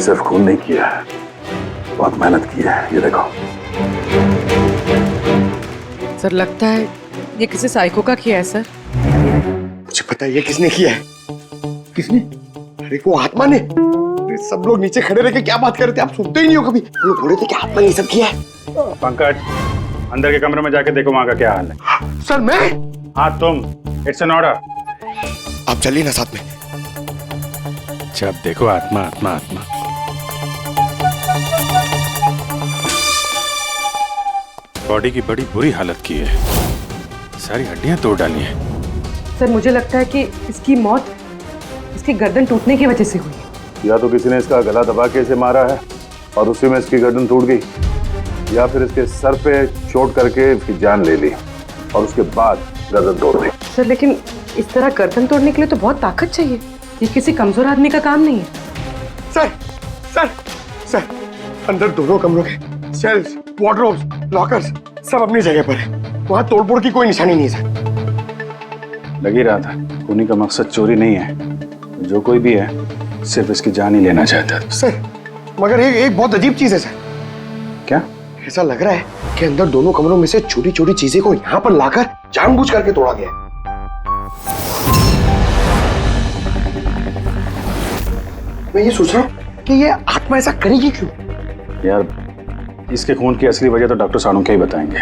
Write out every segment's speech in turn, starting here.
मैंने सिर्फ खून नहीं किया है, बहुत मेहनत की है। ये देखो। सर लगता है ये किसी साइको का किया है सर। मुझे पता है ये किसने किया है। किसने? अरे वो आत्मा ने। सब लोग नीचे खड़े रह के क्या बात कर रहे थे, आप सुनते ही नहीं हो कभी। वो लोग बोल रहे थे कि आत्मा ने ये सब किया है। पंकज, अंदर के कमरे में जाके देखो वहां का क्या हाल है। सर मैं? हाँ तुम, इट्स एन ऑर्डर। आप चलिए ना साथ में। जब देखो आत्मा आत्मा आत्मा। बॉडी की बड़ी बुरी हालत की है, सारी हड्डियां तोड़ डाली हैं। सर मुझे लगता है कि इसकी मौत इसकी गर्दन टूटने की वजह से हुई है। या तो किसी ने इसका गला दबा के इसे मारा है और उसी में इसकी गर्दन टूट गई, या फिर इसके सर पे चोट करके इसकी जान ले ली और उसके बाद गर्दन तोड़ दी। सर लेकिन इस तरह गर्दन तोड़ने के लिए तो बहुत ताकत चाहिए, ये किसी कमजोर आदमी का काम नहीं है। सर सर सर, अंदर दोनों कमरों के शेल्फ्स, वार्डरोब्स, लॉकर्स सब अपनी जगह पर है। वहां तोड़फोड़ की कोई निशानी नहीं है सर। लग ही रहा था, खूनी का मकसद चोरी नहीं है, जो कोई भी है सिर्फ इसकी जान ही लेना चाहता है। सर मगर एक बहुत अजीब चीज है सर। क्या? ऐसा लग रहा है कि अंदर दोनों कमरों में से छोटी छोटी चीजें को यहाँ पर लाकर जानबूझ करके तोड़ा गया है। मैं ये सोच रहा हूँ कि ये आत्मा ऐसा करेगी क्यों? यार इसके खून की असली वजह तो डॉक्टर साणुक्या ही बताएंगे।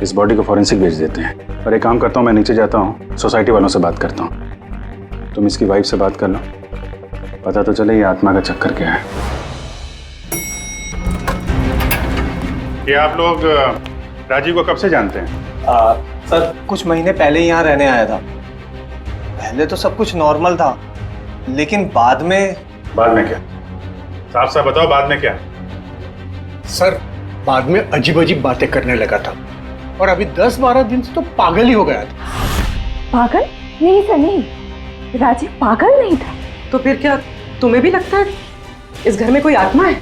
इस बॉडी को फॉरेंसिक भेज देते हैं। और एक काम करता हूँ, मैं नीचे जाता हूँ, सोसाइटी वालों से बात करता हूँ। तुम इसकी वाइफ से बात कर लो, पता तो चले ये आत्मा का चक्कर क्या है। ये आप लोग राजीव को कब से जानते हैं? सर कुछ महीने पहले ही यहाँ रहने आया था। पहले तो सब कुछ नॉर्मल था, लेकिन बाद में क्या? साफ साफ बताओ, बाद में क्या? सर बाद में अजीब अजीब बातें करने लगा था और अभी 10-12 दिन से तो पागल ही हो गया था। पागल? नहीं सर नहीं, राजीव पागल नहीं था। तो फिर क्या तुम्हें भी लगता है इस घर में कोई आत्मा है?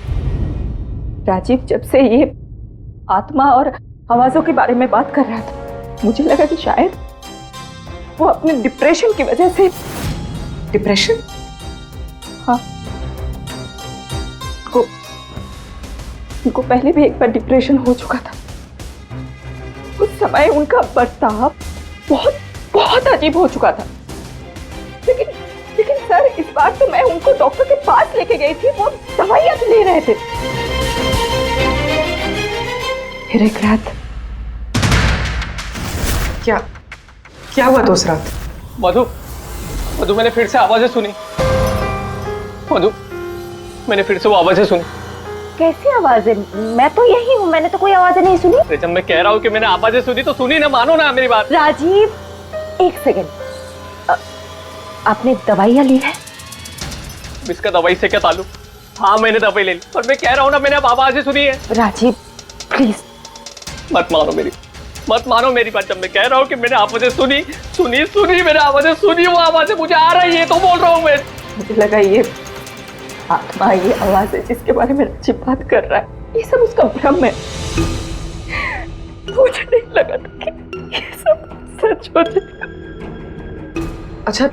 राजीव जब से ये आत्मा और आवाजों के बारे में बात कर रहा था, मुझे लगा कि शायद वो अपने डिप्रेशन की वजह से। डिप्रेशन? हाँ, उनको पहले भी एक बार डिप्रेशन हो चुका था। उस समय उनका बर्ताव बहुत बहुत अजीब हो चुका था। लेकिन सर इस बार तो मैं उनको डॉक्टर के पास लेके गई थी, वो दवाइयां ले रहे थे। फिर एक रात क्या हुआ? उस रात मधु मैंने फिर से आवाजें सुनी। मधु मैंने फिर से वो आवाजें सुनी। कैसी आवाजें? मैं तो यही हूँ, मैंने तो कोई आवाजें नहीं सुनी। जब मैं कह रहा हूँ कि मैंने आवाजें सुनी तो सुनी ना, मानो ना मेरी बात। राजीव एक सेकंड, आपने दवाइयाँ ली है? इसका दवाई से क्या ताल्लुक? हाँ मैंने दवाई ले ली, पर मैं कह रहा हूँ ना मैंने अब आवाजें सुनी है। राजीव प्लीज मत मानो मेरी बात। जब मैं कह रहा हूँ कि मैंने आवाजें सुनी मैंने आवाजें सुनी, वो आवाजें मुझे आ रही है तो बोल रहा हूँ मैं। मुझे लगा ये आत्मा, ये आवाज है जिसके बारे में राजीव बात कर रहा है, ये सब उसका भ्रम है। मुझे नहीं लगा था कि ये सब सच हो जाएगा। अच्छा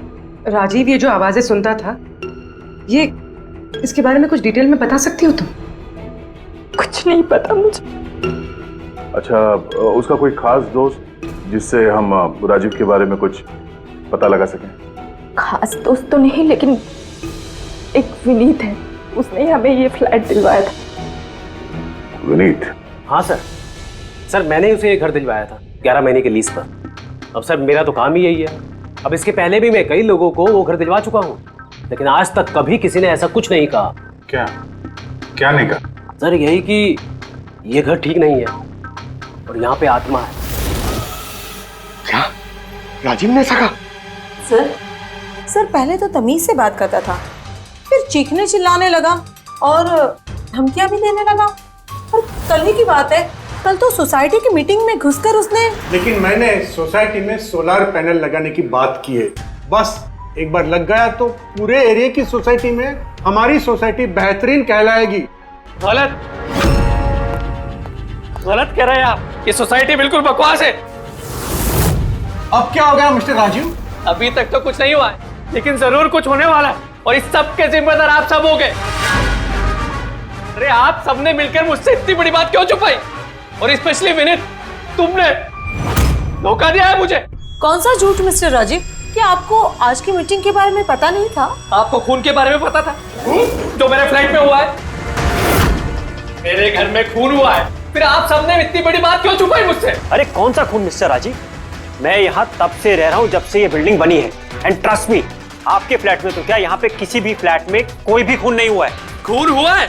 राजीव ये जो आवाजें सुनता था, ये इसके बारे में कुछ डिटेल में बता सकती हो तुम? कुछ नहीं पता मुझे। अच्छा, उसका कोई खास दोस्त जिससे हम राजीव के बारे में कुछ पता लगा सकें? खास दोस्त तो नहीं, लेकिन एक विनीत है, उसने हमें ये फ्लैट दिलवाया था। विनीत? हाँ सर मैंने उसे ये घर दिलवाया था 11 महीने के लीज पर। अब सर मेरा तो काम ही यही है। अब इसके पहले भी मैं कई लोगों को वो घर दिलवा चुका हूँ, लेकिन आज तक कभी किसी ने ऐसा कुछ नहीं कहा। क्या नहीं कहा? सर यही कि ये घर ठीक नहीं है और यहाँ पे आत्मा है। क्या राजीव ने ऐसा कहा? सर पहले तो तमीज से बात करता था, फिर चीखने चिल्लाने लगा और धमकियां भी देने लगा। और कल ही की बात है, कल तो सोसाइटी की मीटिंग में घुसकर उसने। लेकिन मैंने सोसाइटी में सोलर पैनल लगाने की बात की है, बस एक बार लग गया तो पूरे एरिया की सोसाइटी में हमारी सोसाइटी बेहतरीन कहलाएगी। गलत कह रहे हैं आप, ये सोसाइटी बिल्कुल बकवास है। अब क्या हो गया मिस्टर राजीव? अभी तक तो कुछ नहीं हुआ है, लेकिन जरूर कुछ होने वाला है और इस सब के जिम्मेदार आप सब हो गए। अरे आप सबने मिलकर मुझसे इतनी बड़ी बात क्यों छुपाई? और स्पेशली विनीत, तुमने धोखा दिया है मुझे। कौन सा झूठ मिस्टर राजीव? क्या आपको आज की मीटिंग के बारे में पता नहीं था? आपको खून के बारे में पता था? जो मेरे फ्लैट में हुआ है, मेरे घर में खून हुआ है, फिर आप सबने इतनी बड़ी बात क्यों छुपाई मुझसे? अरे कौन सा खून मिस्टर राजीव? मैं यहाँ तब से रह रहा हूँ जब से ये बिल्डिंग बनी है, एंड ट्रस्ट मी, आपके फ्लैट में तो क्या, यहाँ पे किसी भी फ्लैट में कोई भी खून नहीं हुआ है। खून हुआ है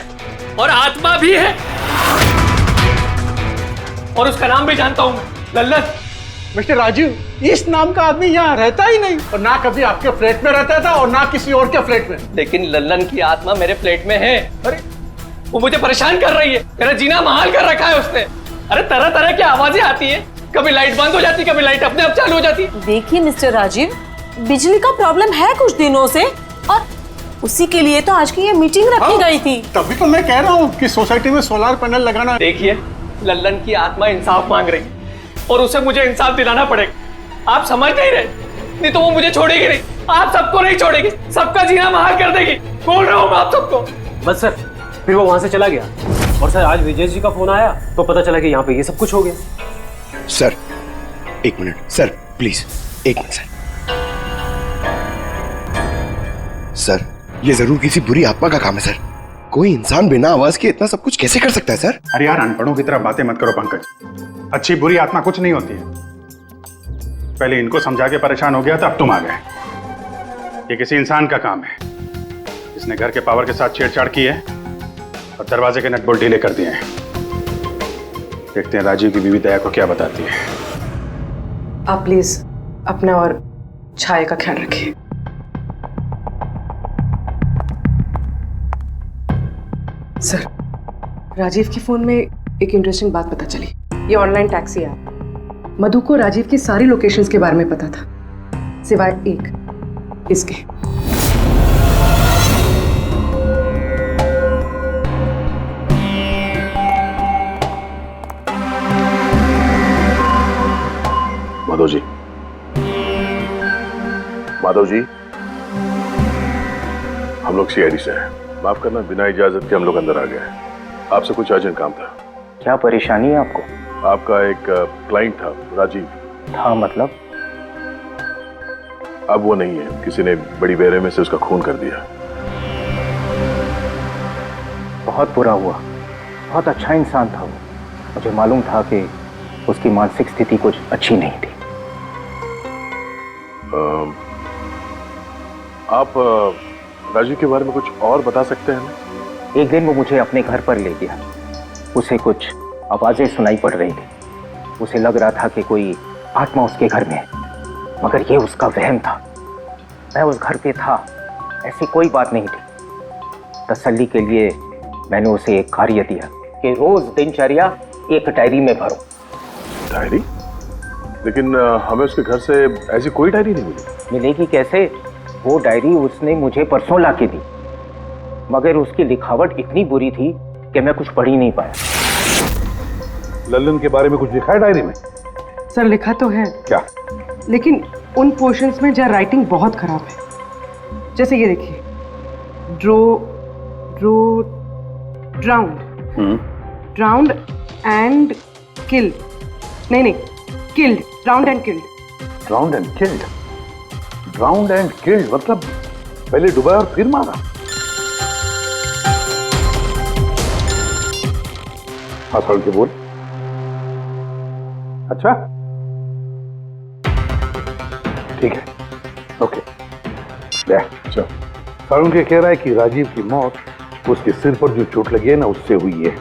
और आत्मा भी है, और उसका नाम भी जानता हूँ, लल्लन। मिस्टर राजीव, इस नाम का आदमी यहाँ रहता ही नहीं, और ना कभी आपके फ्लैट में रहता था और ना किसी और के फ्लैट में। लेकिन लल्लन की आत्मा मेरे फ्लैट में है। अरे वो मुझे परेशान कर रही है, मेरा जीना महाल कर रखा है उसने। अरे तरह तरह की आवाजें आती है, कभी लाइट बंद हो जाती, कभी लाइट अपने आप चालू हो जाती। देखिए मिस्टर राजीव, बिजली का प्रॉब्लम है कुछ दिनों से, और उसी के लिए तो आज की ये मीटिंग रखी गई थी। तभी तो मैं कह रहा हूँ कि सोसाइटी में सोलर पैनल लगाना। देखिए, लल्लन की आत्मा इंसाफ मांग रही और उसे मुझे इंसाफ दिलाना पड़ेगा। आप समझ नहीं रहे, नहीं तो वो मुझे छोड़ेगी नहीं, आप सबको नहीं छोड़ेगी, सबका जीना महाल कर देगी। बोल रहा हूँ मैं आप सबको। बस सर, फिर वो वहां से चला गया, और सर आज विजय जी का फोन आया तो पता चला कि यहाँ पे ये सब कुछ हो गया। सर एक मिनट सर, प्लीज एक मिनट सर। सर ये जरूर किसी बुरी आत्मा का काम है सर। कोई इंसान बिना आवाज के इतना सब कुछ कैसे कर सकता है सर? अरे यार, अनपढ़ों की तरह बातें मत करो पंकज। अच्छी बुरी आत्मा कुछ नहीं होती है। पहले इनको समझा के परेशान हो गया था, अब तुम आ गए। ये किसी इंसान का काम है, इसने घर के पावर के साथ छेड़छाड़ की है और दरवाजे के नट बोल्ट ढीले कर दिए हैं। देखते हैं राजीव की बीवी दया को क्या बताती है। आप प्लीज अपना और छाया का ख्याल रखिए। सर, राजीव के फोन में एक इंटरेस्टिंग बात पता चली। ये ऑनलाइन टैक्सी ऐप, मधु को राजीव की सारी लोकेशंस के बारे में पता था, सिवाय एक, इसके। माधव जी, माधव जी, हम लोग सीआईडी से हैं। माफ करना, बिना इजाजत के हम लोग अंदर आ गए हैं। आपसे कुछ अर्जेंट काम था। क्या परेशानी है आपको? आपका एक क्लाइंट था, राजीव। था मतलब? अब वो नहीं है, किसी ने बड़ी बेरहमी से उसका खून कर दिया। बहुत बुरा हुआ। बहुत अच्छा इंसान था वो। मुझे मालूम था कि उसकी मानसिक स्थिति कुछ अच्छी नहीं थी। आप राजीव के बारे में कुछ और बता सकते हैं? एक दिन वो मुझे अपने घर पर ले गया। उसे कुछ आवाजें सुनाई पड़ रही थी। उसे लग रहा था कि कोई आत्मा उसके घर में है, मगर ये उसका वहम था। मैं उस घर पे था, ऐसी कोई बात नहीं थी। तसल्ली के लिए मैंने उसे एक कार्य दिया कि रोज दिनचर्या एक डायरी में भरो। डायरी? लेकिन हमें उसके घर से ऐसी कोई डायरी नहीं मिली। मिलेगी कैसे? वो डायरी उसने मुझे परसों ला के दी, मगर उसकी लिखावट इतनी बुरी थी कि मैं कुछ पढ़ ही नहीं पाया। लल्लन के बारे में कुछ लिखा है डायरी में? सर, लिखा तो है। क्या? लेकिन उन पोर्शंस में जहाँ राइटिंग बहुत खराब है। जैसे ये देखिए, ड्राउंड एंड किल्ड। नहीं, killed, drowned and killed. Drowned and killed? Drowned and killed मतलब पहले डुबाया और फिर मारा? हाँ, सर के बोल। अच्छा, ठीक है, ओके। अच्छा, सारुण के कह रहा है कि राजीव की मौत उसके सिर पर जो चोट लगी है ना, उससे हुई है।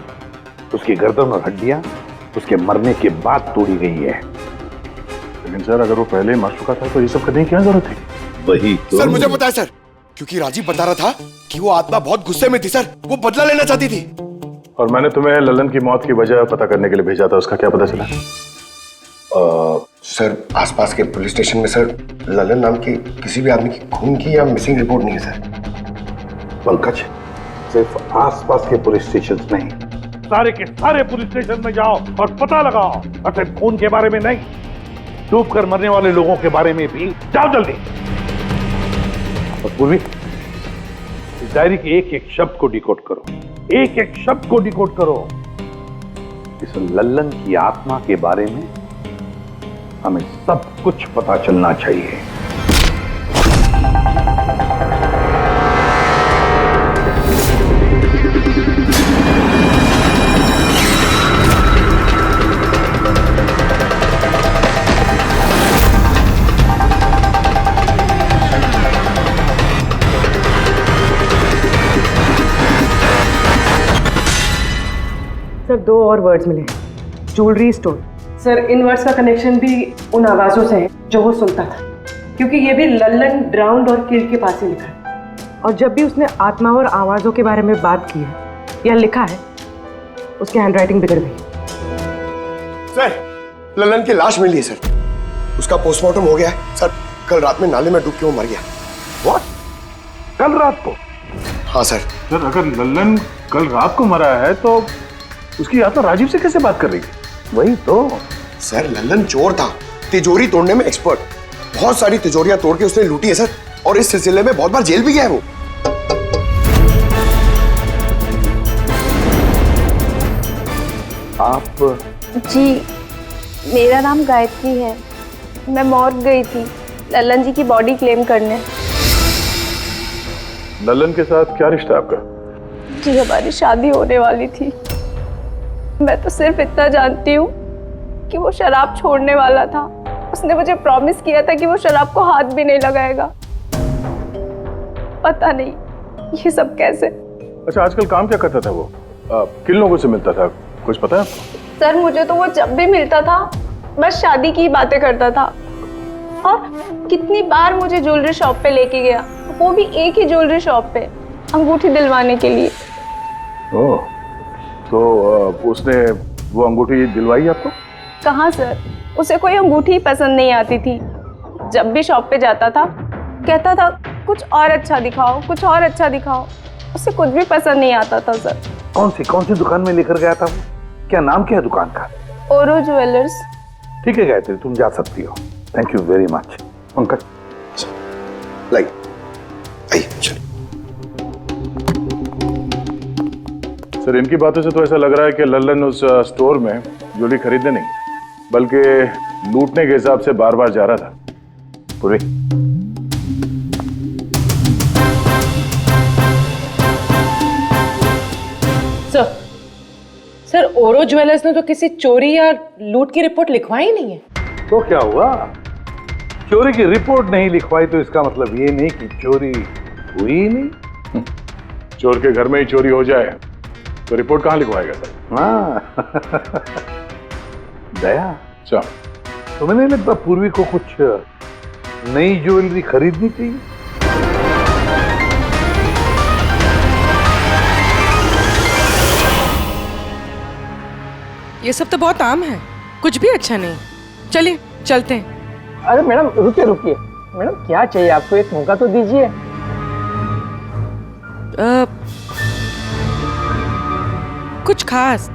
उसकी गर्दन और हड्डियां उसके मरने के बाद तोड़ी गई है। लेकिन सर, अगर वो पहले मर चुका था तो ये सब करने की क्या जरूरत थी? वही तो। सर मुझे पता है सर, क्योंकि राजीव बता रहा था कि वो आत्मा बहुत गुस्से में थी सर, वो बदला लेना चाहती थी। और मैंने तुम्हें लल्लन की मौत की वजह पता करने के लिए भेजा था, उसका क्या पता चला? सर आसपास के पुलिस स्टेशन में सर लल्लन नाम के किसी भी आदमी की खून की या मिसिंग रिपोर्ट नहीं है सर। पंकज, सिर्फ आसपास के पुलिस स्टेशन नहीं, सारे के सारे पुलिस स्टेशन में जाओ और पता लगाओ। और सिर्फ खून के बारे में नहीं, डूब कर मरने वाले लोगों के बारे में भी जाओ जल्दी। और पूर्वी, इस डायरी के एक एक शब्द को डिकोड करो। एक एक शब्द को डिकोड करो। इस लल्लन की आत्मा के बारे में हमें सब कुछ पता चलना चाहिए। सर 2 और वर्ड्स मिले, ज्वेलरी स्टोर। सर इन वर्ड्स का कनेक्शन भी उन आवाज़ों से है जो वो सुनता था, क्योंकि ये भी लल्लन ड्राउन्ड और किल्ड के पास ही लिखा है। और जब भी उसने आत्मा और आवाज़ों के बारे में बात की है या लिखा है, उसकी हैंडराइटिंग बिगड़ गई। सर ललन की लाश मिली है सर, उसका पोस्टमार्टम हो गया है सर। कल रात में नाले में डूब के वो मर गया। व्हाट? कल रात को? हाँ सर। सर अगर लल्लन कल रात को मरा है तो उसकी आत्मा राजीव से कैसे बात कर रही है? वही तो सर, लल्लन चोर था, तिजोरी तोड़ने में एक्सपर्ट। बहुत सारी तिजोरियां तोड़ के उसने लूटी है सर, और इस सिलसिले में बहुत बार जेल भी गया है वो। आप? जी मेरा नाम गायत्री है। मैं मॉर्ग गई थी लल्लन जी की बॉडी क्लेम करने। लल्लन के साथ क्या रिश्ता आपका? जी हमारी शादी होने वाली थी। मैं तो सिर्फ इतना जानती हूँ कि वो शराब छोड़ने वाला था। उसने मुझे प्रॉमिस किया था कि वो शराब को हाथ भी नहीं लगाएगा। पता नहीं ये सब कैसे। अच्छा आजकल काम क्या करता था वो? किन लोगों से मिलता था, कुछ पता है आपको? सर मुझे तो वो जब भी मिलता था बस शादी की बातें करता था, और कितनी बार मुझे ज्वेलरी शॉप पे लेके गया, वो भी एक ही ज्वेलरी शॉप पे, अंगूठी दिलवाने के लिए। ओह, तो उसने वो अंगूठी दिलवाई आपको? कहाँ सर, उसे कोई अंगूठी पसंद नहीं आती थी। जब भी शॉप पे जाता था कहता था कुछ और अच्छा दिखाओ, कुछ और अच्छा दिखाओ। उसे कुछ भी पसंद नहीं आता था सर। कौन सी दुकान में लेकर गया था वो? क्या नाम क्या है दुकान का? ओरो ज्वेलर्स। ठीक है गायत्री, तुम जा सकती हो। Thank you very much. Pankaj like आइए चलिए। सर इनकी बातों से तो ऐसा लग रहा है कि लल्लन उस स्टोर में ज्वेलरी खरीदने नहीं बल्कि लूटने के हिसाब से बार बार जा रहा था। पूरी सर ओरो ज्वेलर्स ने तो किसी चोरी या लूट की रिपोर्ट लिखवाई नहीं है। तो क्या हुआ? चोरी की रिपोर्ट नहीं लिखवाई तो इसका मतलब ये नहीं कि चोरी हुई ही नहीं। चोर के घर में ही चोरी हो जाए तो रिपोर्ट कहाँ लिखवाएगा सर? हाँ दया, अच्छा तुम्हें नहीं लगता पूर्वी को कुछ नई ज्वेलरी खरीदनी चाहिए? ये सब तो बहुत आम है, कुछ भी अच्छा नहीं। चलिए चलते हैं। अरे मैडम रुकिए रुकिए, मैडम क्या चाहिए आपको, एक मौका तो दीजिए। कुछ खास,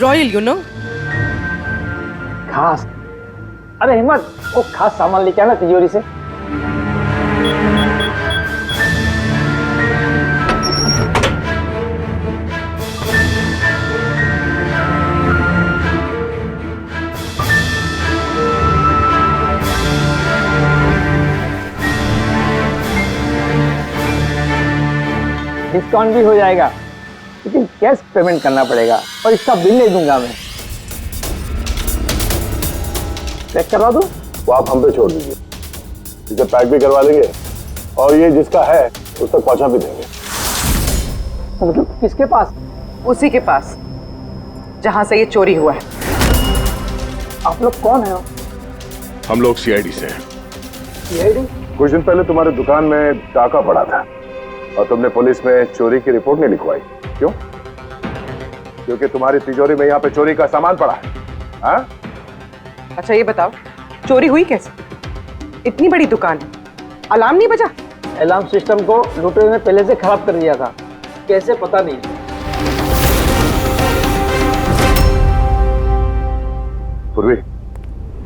रॉयल यू नो। खास? अरे हिम्मत, वो खास सामान लेके आना तिजोरी से। डिस्काउंट भी हो जाएगा, लेकिन कैश पेमेंट करना पड़ेगा, और इसका बिल नहीं दूंगा मैं। चेक करवा दूं? वो आप हम पे छोड़ दीजिए, इसे पैक भी करवा देंगे और ये जिसका है उस तक पहुंचा भी देंगे। मतलब किसके पास? उसी के पास जहां से ये चोरी हुआ है। आप लोग कौन है? हम लोग सीआईडी से हैं। सीआईडी? कुछ दिन पहले तुम्हारी दुकान में डाका पड़ा था और तुमने पुलिस में चोरी की रिपोर्ट नहीं लिखवाई, क्यों? क्योंकि तुम्हारी तिजोरी में यहाँ पे चोरी का सामान पड़ा है। हाँ? अच्छा ये बताओ, चोरी हुई कैसे? इतनी बड़ी दुकान है, अलार्म नहीं बजा? अलार्म सिस्टम को लुटेरे ने पहले से खराब कर दिया था, कैसे पता नहीं। पूर्वी,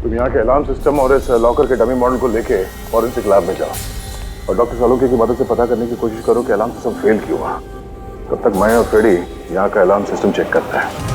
तुम यहाँ के अलार्म सिस्टम और इस लॉकर के डमी मॉडल को लेके फॉरेंसिक लैब में जाओ और डॉक्टर सालुंके की मदद से पता करने की कोशिश करो कि अलार्म सिस्टम फेल क्यों हुआ। तब तक मैं और फ्रेडी यहाँ का अलार्म सिस्टम चेक करते हैं।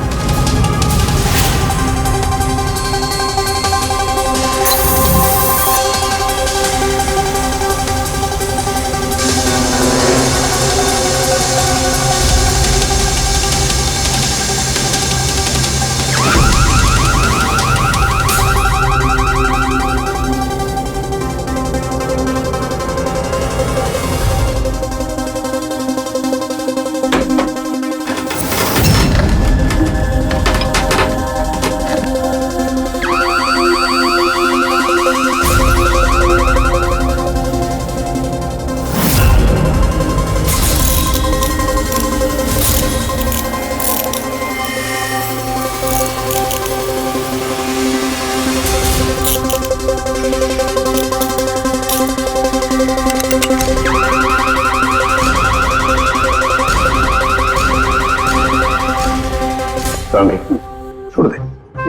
छोड़ दे,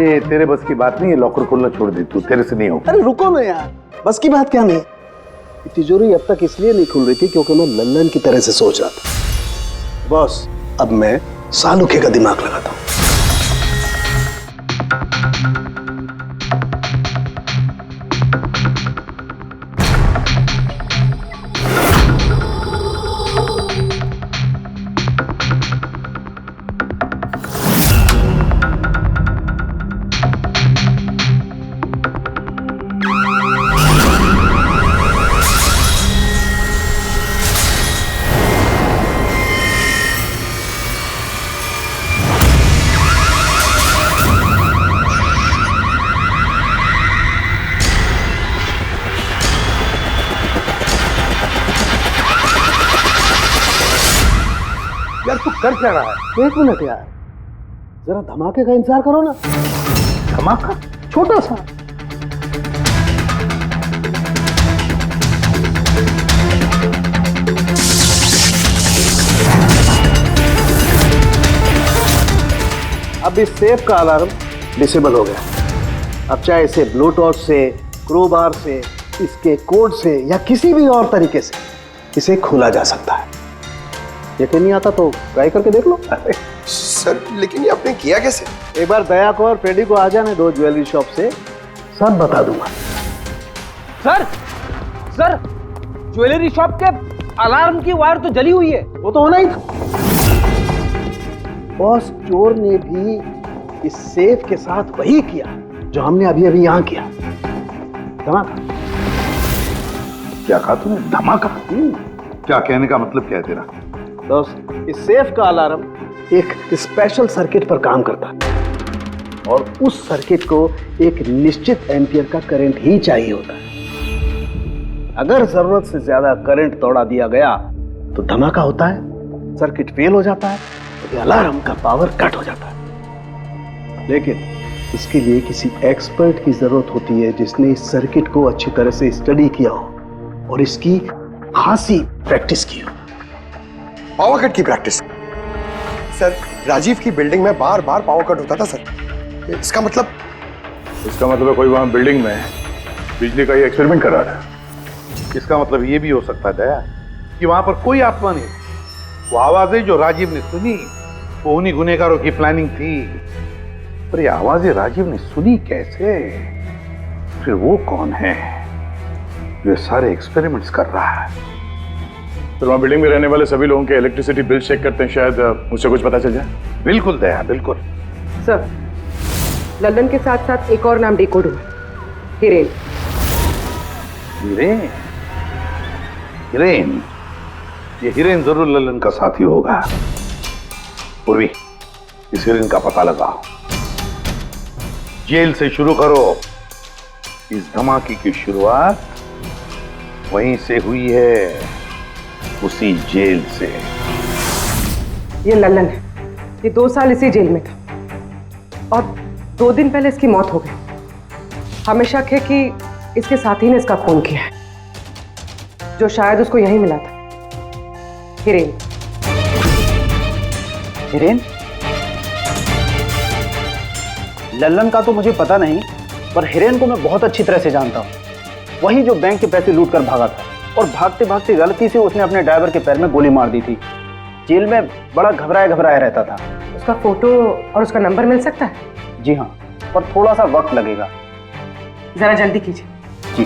ये तेरे बस की बात नहीं है। लॉकर खोलना छोड़ दे तू, तेरे से नहीं होगा। अरे रुको ना यार, बस की बात क्या नहीं है। तिजोरी अब तक इसलिए नहीं खुल रही थी क्योंकि मैं लल्लन की तरह से सोच रहा था। बॉस, अब मैं सालुखे का दिमाग लगाता हूँ। यार तू कर क्या रहा है? एक मिनट यार, जरा धमाके का इंतजार करो ना। धमाका? छोटा सा। अब इस सेफ का अलार्म डिसेबल हो गया। अब चाहे इसे ब्लूटूथ से, क्रोबार से, इसके कोड से या किसी भी और तरीके से इसे खोला जा सकता है। यकीन नहीं आता तो ट्राई करके देख लो। सर लेकिन ये आपने किया कैसे? एक बार दया को और फ्रेडी को आ जाने दो ज्वेलरी शॉप से, सब बता दूंगा। सर ज्वेलरी शॉप के अलार्म की वायर तो जली हुई है। वो तो होना ही था। बॉस, चोर ने भी इस सेफ के साथ वही किया जो हमने अभी अभी यहां किया। धमाका। क्या कहा तूने? धमाका? क्या कहने का मतलब क्या है तेरा? दोस्त, इस सेफ का अलार्म एक स्पेशल सर्किट पर काम करता है और उस सर्किट को एक निश्चित एम्पियर का करंट ही चाहिए होता है। अगर जरूरत से ज्यादा करंट तोड़ा दिया गया तो धमाका होता है, सर्किट फेल हो जाता है, तो अलार्म का पावर कट हो जाता है। लेकिन इसके लिए किसी एक्सपर्ट की जरूरत होती है जिसने इस सर्किट को अच्छी तरह से स्टडी किया हो और इसकी खासी प्रैक्टिस की हो। पावर कट की प्रैक्टिस? सर, राजीव की बिल्डिंग में बार बार पावर कट होता था सर। इसका मतलब है कोई वहां बिल्डिंग में बिजली का ही एक्सपेरिमेंट कर रहा था। इसका मतलब ये भी हो सकता है दया कि वहां पर कोई आत्मा नहीं। वो आवाजें जो राजीव ने सुनी वो उन्हीं गुनहगारों की प्लानिंग थी। पर ये आवाजें राजीव ने सुनी कैसे? फिर वो कौन है जो सारे एक्सपेरिमेंट्स कर रहा है? फिर वहाँ बिल्डिंग में रहने वाले सभी लोगों के इलेक्ट्रिसिटी बिल चेक करते हैं, शायद मुझसे कुछ पता चल जाए। बिल्कुल दया, बिल्कुल। सर, लल्लन के साथ साथ एक और नाम डिकोड हुआ, हिरेन। हिरेन? हिरेन? ये हिरेन जरूर लल्लन का साथी होगा। पूर्वी, इस हिरेन का पता लगाओ। जेल से शुरू करो। इस धमाके की शुरुआत वहीं से हुई है, उसी जेल से। ये लल्लन है, ये 2 साल इसी जेल में था और 2 दिन पहले इसकी मौत हो गई। हमें शक है कि इसके साथी ने इसका खून किया है, जो शायद उसको यहीं मिला था। हिरेन। हिरेन? लल्लन का तो मुझे पता नहीं, पर हिरेन को मैं बहुत अच्छी तरह से जानता हूँ। वही जो बैंक के पैसे लूट कर भागा था और भागते भागते गलती से उसने अपने ड्राइवर के पैर में गोली मार दी थी। जेल में बड़ा घबराया घबराया रहता था। उसका फोटो और उसका नंबर मिल सकता है? जी हाँ, पर थोड़ा सा वक्त लगेगा। जरा जल्दी कीजिए। जी।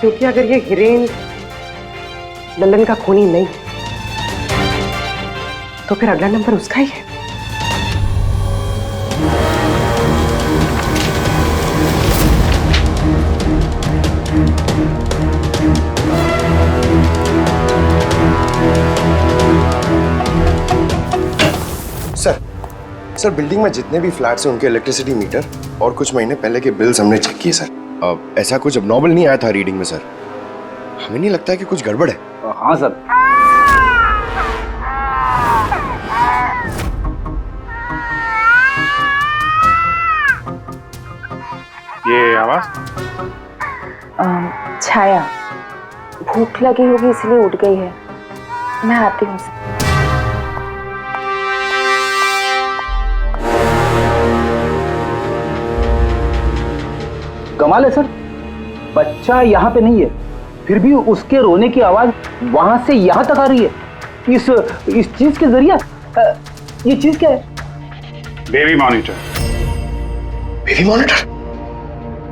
क्योंकि अगर ये हिरेन लल्लन का खूनी नहीं तो फिर अगला नंबर उसका ही है। सर बिल्डिंग में जितने भी फ्लैट्स हैं उनके इलेक्ट्रिसिटी मीटर और कुछ महीने पहले के बिल्स हमने चेक किए सर। ऐसा कुछ अबनॉर्मल नहीं आया था रीडिंग में सर। हमें नहीं लगता है कि कुछ गड़बड़ है। हाँ सर। ये आवाज? छाया भूख लगी होगी इसलिए उठ गई है। मैं आती हूँ सर। कमाल है सर, बच्चा यहाँ पे नहीं है, फिर भी उसके रोने की आवाज वहां से यहाँ तक आ रही है। इस चीज के जरिए ये चीज क्या है? Baby monitor. Baby monitor?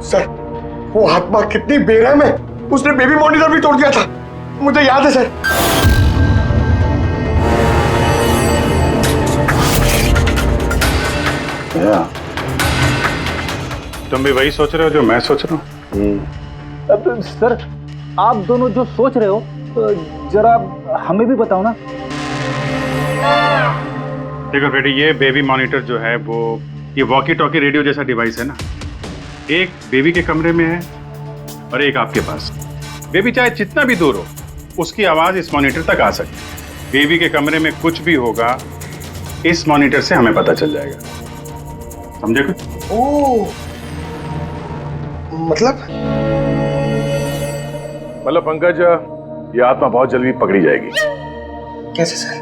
Sir वो आत्मा कितनी बेरहम है, उसने बेबी मॉनिटर भी तोड़ दिया था, मुझे याद है सर। तुम भी वही सोच रहे हो जो मैं सोच रहा हूँ? अब सर आप दोनों जो सोच रहे हो जरा हमें भी बताओ ना। देखो बेटी, ये बेबी मॉनिटर जो है वो ये वॉकी टॉकी रेडियो जैसा डिवाइस है ना। एक बेबी के कमरे में है और एक आपके पास। बेबी चाहे जितना भी दूर हो उसकी आवाज इस मॉनिटर तक आ सकती है। बेबी के कमरे में कुछ भी होगा इस मॉनिटर से हमें पता चल जाएगा। समझे कुछ? ओह, मतलब पंकज, ये आत्मा बहुत जल्दी पकड़ी जाएगी। कैसे सर?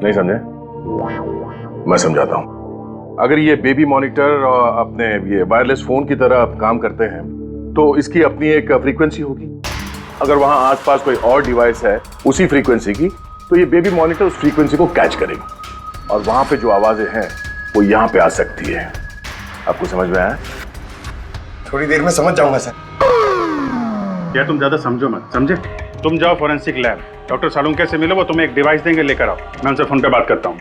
नहीं समझे? मैं समझाता हूँ। अगर ये बेबी मॉनिटर अपने ये वायरलेस फोन की तरह काम करते हैं तो इसकी अपनी एक फ्रीक्वेंसी होगी। अगर वहां आसपास कोई और डिवाइस है उसी फ्रीक्वेंसी की तो ये बेबी मॉनिटर उस फ्रीक्वेंसी को कैच करेगी और वहां पे जो आवाजें हैं वो यहाँ पे आ सकती है। आपको समझ में आया? थोड़ी देर में समझ जाऊंगा सर। क्या तुम ज्यादा समझो मत, समझे? तुम जाओ फॉरेंसिक लैब, डॉक्टर सालुंके से मिलो, वो तुम्हें एक डिवाइस देंगे, लेकर आओ। मैं उनसे फोन पे बात करता हूँ।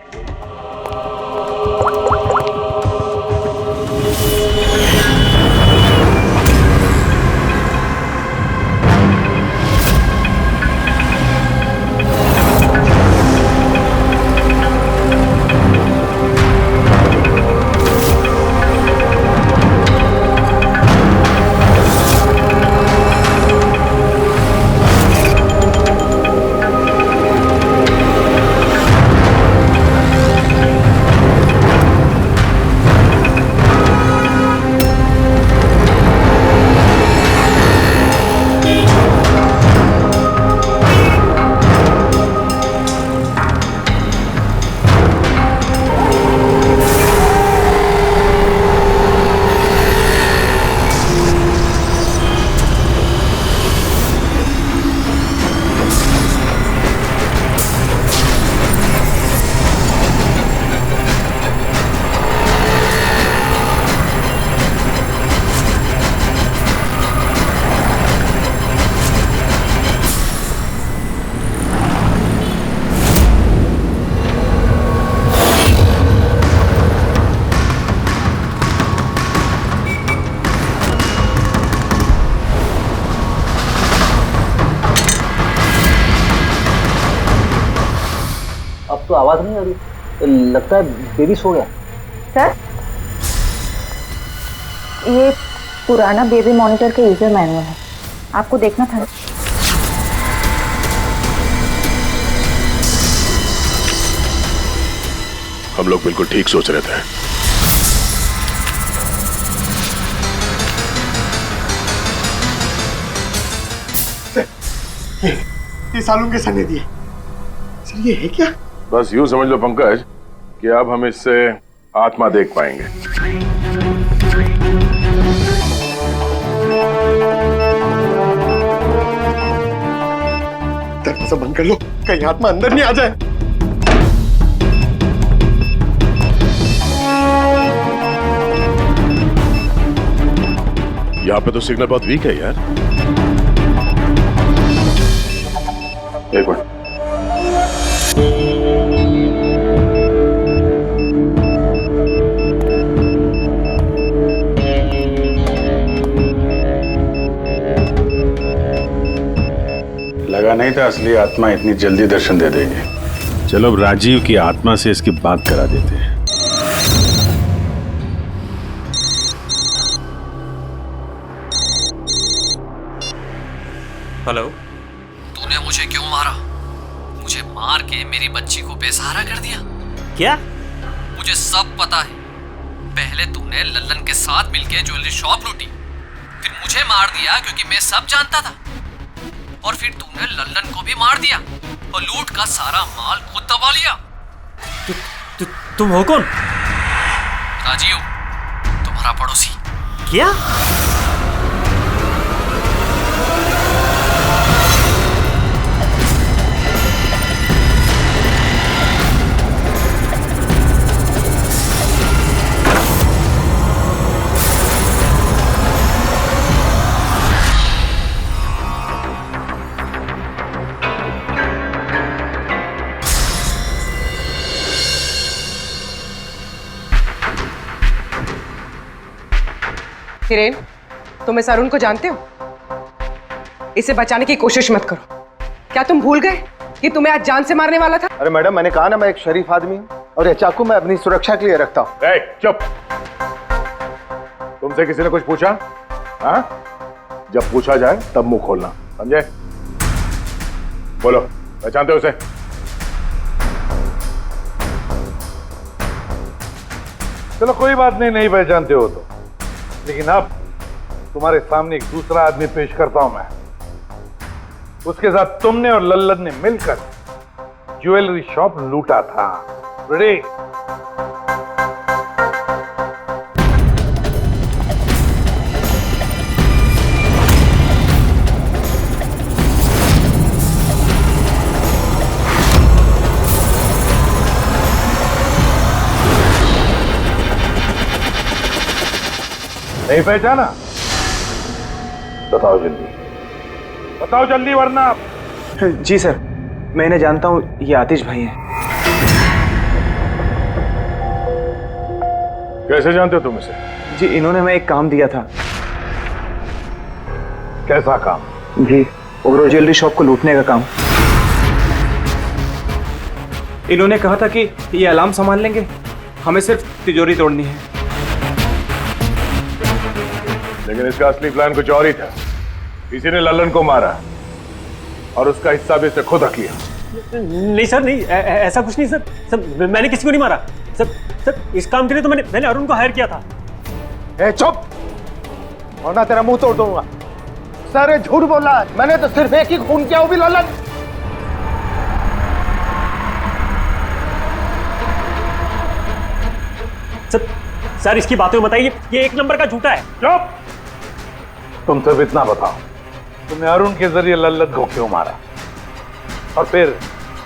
तो आवाज नहीं आ रही, लगता है बेबी सो गया। सर ये पुराना बेबी मॉनिटर का यूजर मैनुअल है, आपको देखना था। हम लोग बिल्कुल ठीक सोच रहे थे। ये सालुंके सर ने दिए। सर ये है क्या? बस यूं समझ लो पंकज कि अब हम इससे आत्मा देख पाएंगे। दरवाजा बंद कर लो, कहीं आत्मा अंदर नहीं आ जाए। यहाँ पे तो सिग्नल बहुत वीक है यार। एक मिनट। लगा नहीं था असली आत्मा इतनी जल्दी दर्शन दे देगी। चलो अब राजीव की आत्मा से इसकी बात करा देते हैं। हेलो। तूने मुझे क्यों मारा? मुझे मार के मेरी बच्ची को बेसहारा कर दिया। क्या? मुझे सब पता है। पहले तूने लल्लन के साथ मिलके ज्वेलरी शॉप लूटी, फिर मुझे मार दिया क्योंकि मैं सब जानता था, और फिर तूने लल्लन को भी मार दिया और लूट का सारा माल खुद दबा लिया। तुम हो कौन? राजीव, तुम्हारा पड़ोसी। क्या? हिरेन, तुम इस अरुण को जानते हो? इसे बचाने की कोशिश मत करो। क्या तुम भूल गए कि तुम्हें आज जान से मारने वाला था? अरे मैडम, मैंने कहा ना मैं एक शरीफ आदमी हूँ, और ये चाकू मैं अपनी सुरक्षा के लिए रखता हूँ। चुप। तुमसे किसी ने कुछ पूछा? हाँ? जब पूछा जाए तब मुंह खोलना, समझे? बोलो, पहचानते हो उसे? चलो कोई बात नहीं, नहीं पहचानते हो तो, लेकिन अब तुम्हारे सामने एक दूसरा आदमी पेश करता हूं मैं। उसके साथ तुमने और लल्लन ने मिलकर ज्वेलरी शॉप लूटा था। रेडी? नहीं पहचाना? बताओ जल्दी, बताओ जल्दी, वरना। जी सर, मैं इन्हें जानता हूँ, ये आतिश भाई हैं। कैसे जानते हो तुम इसे? जी, इन्होंने हमें एक काम दिया था। कैसा काम? जी, ओवरऑल ज्वेलरी शॉप को लूटने का काम। इन्होंने कहा था कि ये अलार्म संभाल लेंगे, हमें सिर्फ तिजोरी तोड़नी है। लेकिन इसका असली प्लान कुछ और ही था। किसी ने लल्लन को मारा और उसका हिस्सा भी इसने खुद रख लिया। नहीं सर, नहीं, ऐसा कुछ नहीं सर। सर, मैंने किसी को नहीं मारा। सर, इस काम के लिए तो मैंने अरुण को हायर किया था। ए चुप, वरना तेरा मुंह तोड़ दूंगा। सर, ये झूठ बोल रहा है। मैंने तो सिर्फ एक ही खून किया, वो भी लल्लन। सर, इसकी बातें बताइए, ये एक नंबर का झूठा है। चुप। तुम सिर्फ इतना बताओ, तुमने अरुण के जरिए लल्लन को क्यों मारा, और फिर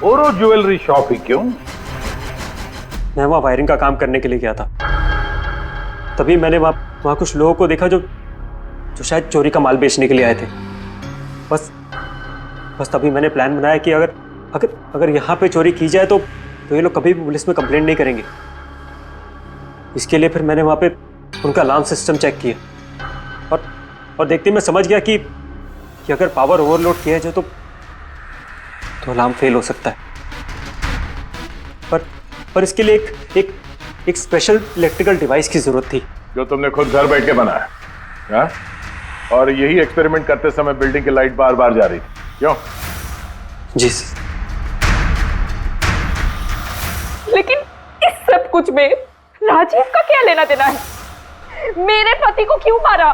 ओरो ज्वेलरी शॉप ही क्यों? मैं वहां वायरिंग का काम करने के लिए गया था। तभी मैंने वहां कुछ लोगों को देखा जो शायद चोरी का माल बेचने के लिए आए थे। बस तभी मैंने प्लान बनाया कि अगर यहाँ पे चोरी की जाए तो ये लोग कभी भी पुलिस में कंप्लेंट नहीं करेंगे। इसके लिए फिर मैंने वहां पे उनका अलार्म सिस्टम चेक किया, और देखते मैं समझ गया कि अगर पावर ओवरलोड किया जाए तो अलार्म फेल हो सकता है। पर इसके लिए एक स्पेशल इलेक्ट्रिकल डिवाइस की जरूरत थी, जो तुमने खुद घर बैठ के बनाया, हाँ? और यही एक्सपेरिमेंट करते समय बिल्डिंग की लाइट बार बार जा रही थी, क्यों? जी। लेकिन इस सब कुछ में राजीव का क्या लेना देना है? मेरे पति को क्यों मारा?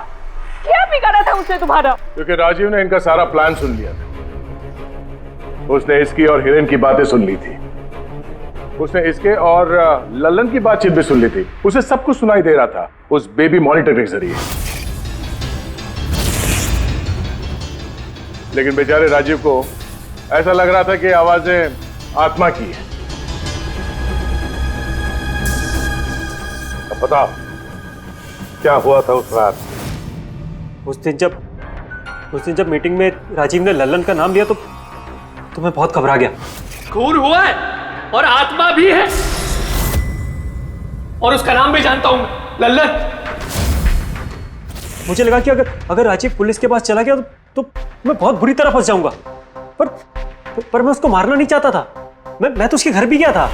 क्या बिगाड़ा था उसने तुम्हारा? क्योंकि राजीव ने इनका सारा प्लान सुन लिया था। उसने इसकी और हिरेन की बातें सुन ली थी, उसने इसके और लल्लन की बातचीत भी सुन ली थी। उसे सब कुछ सुनाई दे रहा था उस बेबी मॉनिटर के जरिए। लेकिन बेचारे राजीव को ऐसा लग रहा था कि आवाजें आत्मा की है। अब बताओ क्या हुआ था उस रात? उस दिन जब मीटिंग में राजीव ने लल्लन का नाम लिया तो मैं बहुत घबरा गया। खून हुआ है और आत्मा भी है, और उसका नाम भी जानता हूं मैं, लल्लन। मुझे लगा कि अगर राजीव पुलिस के पास चला गया तो मैं बहुत बुरी तरह फंस जाऊंगा। पर मैं उसको मारना नहीं चाहता था। मैं तो उसके घर भी गया था।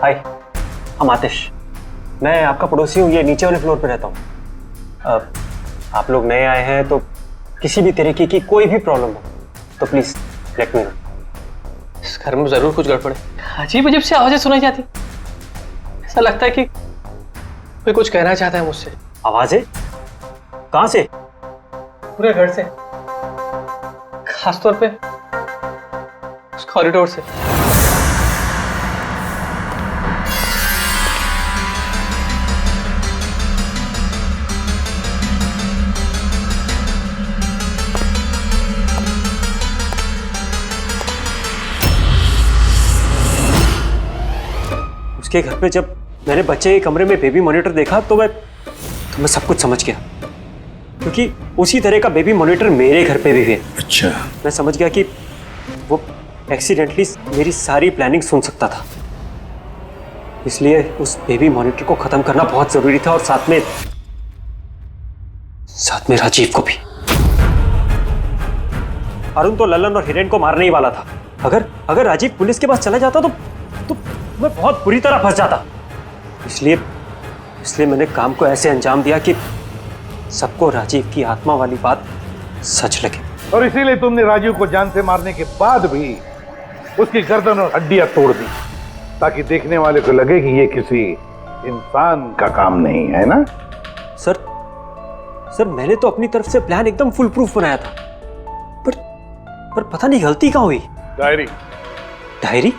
हाय, हम आतिश। मैं आपका पड़ोसी हूँ, ये नीचे वाले फ्लोर पे रहता हूँ। आप लोग नए आए हैं तो किसी भी तरीके की कोई भी प्रॉब्लम हो तो प्लीज लेट मी नो। इस घर में जरूर कुछ गड़बड़ है। अजीब अजीब से आवाजें सुनाई जाती, ऐसा लगता है कि कोई कुछ कहना चाहता है मुझसे। आवाजें? कहां से? पूरे घर से, खासतौर पे उस कॉरिडोर से। उसके घर पे जब मैंने बच्चे के कमरे में बेबी मॉनिटर देखा तो मैं सब कुछ समझ गया, क्योंकि उसी तरह का बेबी मॉनिटर मेरे घर पे भी है। अच्छा। मैं समझ गया कि वो एक्सीडेंटली मेरी सारी प्लानिंग सुन सकता था, इसलिए उस बेबी मॉनिटर को खत्म करना बहुत जरूरी था, और साथ में राजीव को भी। अरुण तो लल्लन और हिरेन को मारने ही वाला था। अगर राजीव पुलिस के पास चला जाता तो मैं बहुत बुरी तरह फंस जाता। इसलिए मैंने काम को ऐसे अंजाम दिया कि सबको राजीव की आत्मा वाली बात सच लगे। और इसीलिए तुमने राजीव को जान से मारने के बाद भी उसकी गर्दन और हड्डियां तोड़ दी, ताकि देखने वाले को लगे कि ये किसी इंसान का काम नहीं है ना? सर मैंने तो अपनी तरफ से प्लान एकदम फुल प्रूफ बनाया था, पर पता नहीं गलती कहाँ हुई। डायरी?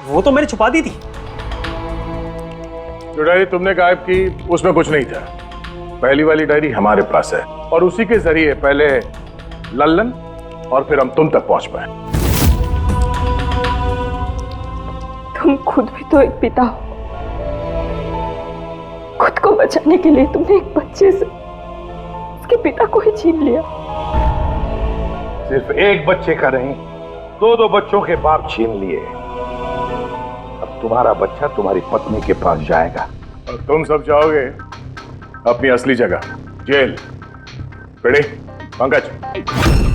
वो तो मैंने छुपा दी थी। जो डायरी तुमने गायब की उसमें कुछ नहीं था। पहली वाली डायरी हमारे पास है, और उसी के जरिए पहले लल्लन और फिर हम तुम तक पहुंच पाए। तुम खुद भी तो एक पिता हो। खुद को बचाने के लिए तुमने एक बच्चे से उसके पिता को ही छीन लिया। सिर्फ एक बच्चे का नहीं, दो बच्चों के बाप छीन लिए। अब तुम्हारा बच्चा तुम्हारी पत्नी के पास जाएगा, और तुम सब जाओगे अपनी असली जगह, जेल। पेड़े, पंकज।